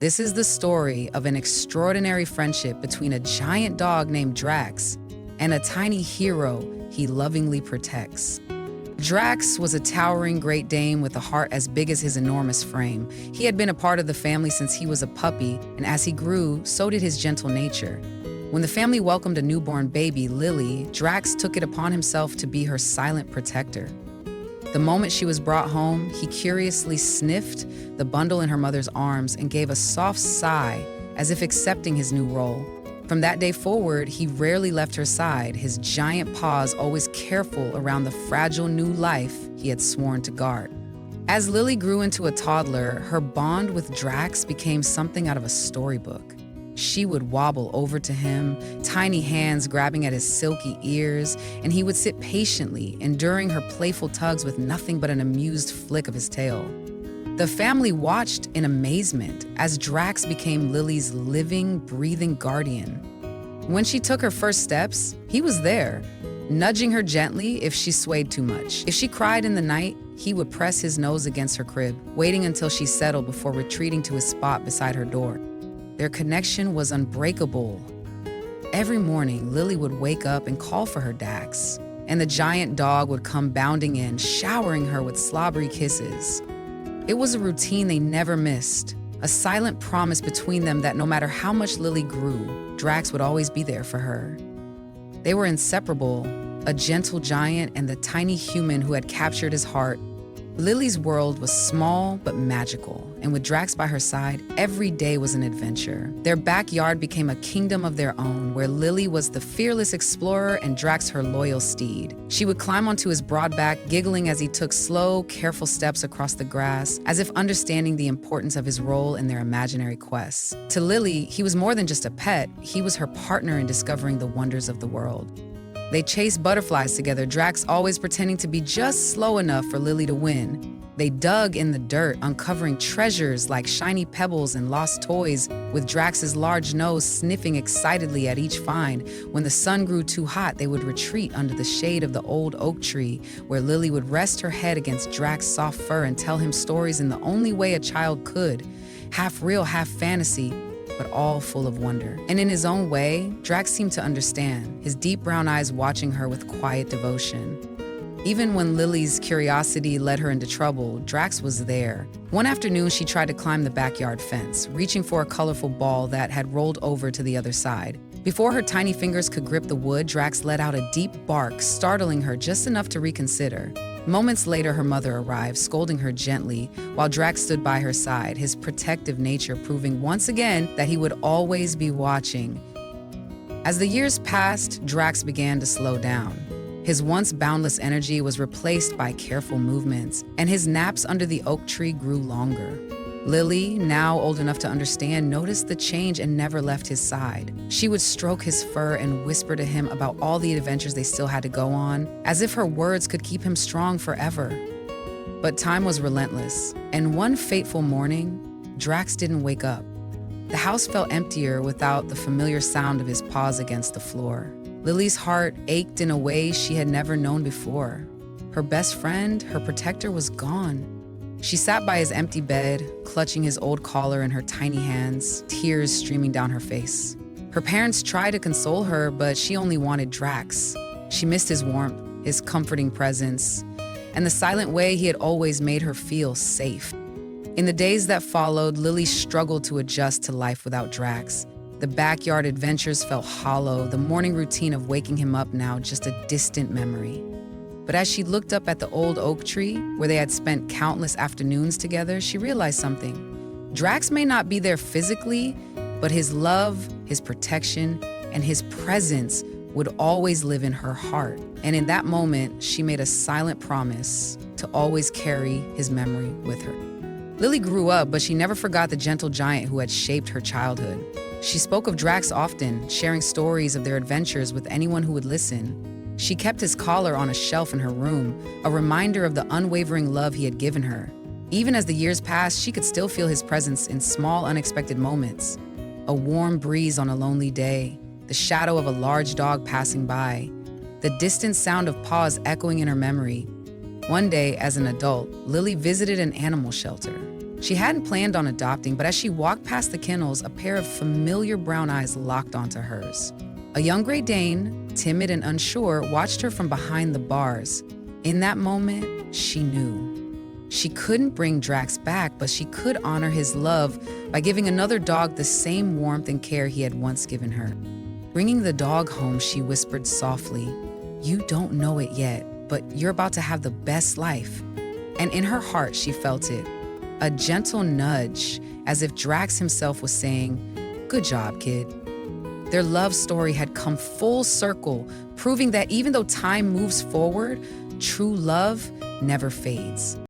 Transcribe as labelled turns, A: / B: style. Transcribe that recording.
A: This is the story of an extraordinary friendship between a giant dog named Drax and a tiny hero he lovingly protects. Drax was a towering Great Dane with a heart as big as his enormous frame. He had been a part of the family since he was a puppy, and as he grew, so did his gentle nature. When the family welcomed a newborn baby, Lily, Drax took it upon himself to be her silent protector. The moment she was brought home, he curiously sniffed the bundle in her mother's arms and gave a soft sigh as if accepting his new role. From that day forward, he rarely left her side, his giant paws always careful around the fragile new life he had sworn to guard. As Lily grew into a toddler, her bond with Drax became something out of a storybook. She would wobble over to him, tiny hands grabbing at his silky ears, and he would sit patiently, enduring her playful tugs with nothing but an amused flick of his tail. The family watched in amazement as Drax became Lily's living, breathing guardian. When she took her first steps, he was there, nudging her gently if she swayed too much. If she cried in the night, he would press his nose against her crib, waiting until she settled before retreating to his spot beside her door. Their connection was unbreakable. Every morning, Lily would wake up and call for her Dax, and the giant dog would come bounding in, showering her with slobbery kisses. It was a routine they never missed, a silent promise between them that no matter how much Lily grew, Drax would always be there for her. They were inseparable, a gentle giant and the tiny human who had captured his heart. Lily's world was small but magical, and with Drax by her side, every day was an adventure. Their backyard became a kingdom of their own, where Lily was the fearless explorer and Drax her loyal steed. She would climb onto his broad back, giggling as he took slow, careful steps across the grass, as if understanding the importance of his role in their imaginary quests. To Lily, he was more than just a pet, he was her partner in discovering the wonders of the world. They chased butterflies together, Drax always pretending to be just slow enough for Lily to win. They dug in the dirt, uncovering treasures like shiny pebbles and lost toys, with Drax's large nose sniffing excitedly at each find. When the sun grew too hot, they would retreat under the shade of the old oak tree, where Lily would rest her head against Drax's soft fur and tell him stories in the only way a child could, half real, half fantasy, but all full of wonder. And in his own way, Drax seemed to understand, his deep brown eyes watching her with quiet devotion. Even when Lily's curiosity led her into trouble, Drax was there. One afternoon, she tried to climb the backyard fence, reaching for a colorful ball that had rolled over to the other side. Before her tiny fingers could grip the wood, Drax let out a deep bark, startling her just enough to reconsider. Moments later, her mother arrived, scolding her gently, while Drax stood by her side, his protective nature proving once again that he would always be watching. As the years passed, Drax began to slow down. His once boundless energy was replaced by careful movements, and his naps under the oak tree grew longer. Lily, now old enough to understand, noticed the change and never left his side. She would stroke his fur and whisper to him about all the adventures they still had to go on, as if her words could keep him strong forever. But time was relentless, and one fateful morning, Drax didn't wake up. The house felt emptier without the familiar sound of his paws against the floor. Lily's heart ached in a way she had never known before. Her best friend, her protector, was gone. She sat by his empty bed, clutching his old collar in her tiny hands, tears streaming down her face. Her parents tried to console her, but she only wanted Drax. She missed his warmth, his comforting presence, and the silent way he had always made her feel safe. In the days that followed, Lily struggled to adjust to life without Drax. The backyard adventures felt hollow, the morning routine of waking him up now just a distant memory. But as she looked up at the old oak tree, where they had spent countless afternoons together, she realized something. Drax may not be there physically, but his love, his protection, and his presence would always live in her heart. And in that moment, she made a silent promise to always carry his memory with her. Lily grew up, but she never forgot the gentle giant who had shaped her childhood. She spoke of Drax often, sharing stories of their adventures with anyone who would listen. She kept his collar on a shelf in her room, a reminder of the unwavering love he had given her. Even as the years passed, she could still feel his presence in small, unexpected moments. A warm breeze on a lonely day, the shadow of a large dog passing by, the distant sound of paws echoing in her memory. One day, as an adult, Lily visited an animal shelter. She hadn't planned on adopting, but as she walked past the kennels, a pair of familiar brown eyes locked onto hers. A young Great Dane, timid and unsure, watched her from behind the bars. In that moment, she knew. She couldn't bring Drax back, but she could honor his love by giving another dog the same warmth and care he had once given her. Bringing the dog home, she whispered softly, "You don't know it yet, but you're about to have the best life." And in her heart, she felt it. A gentle nudge, as if Drax himself was saying, "Good job, kid." Their love story had come full circle, proving that even though time moves forward, true love never fades.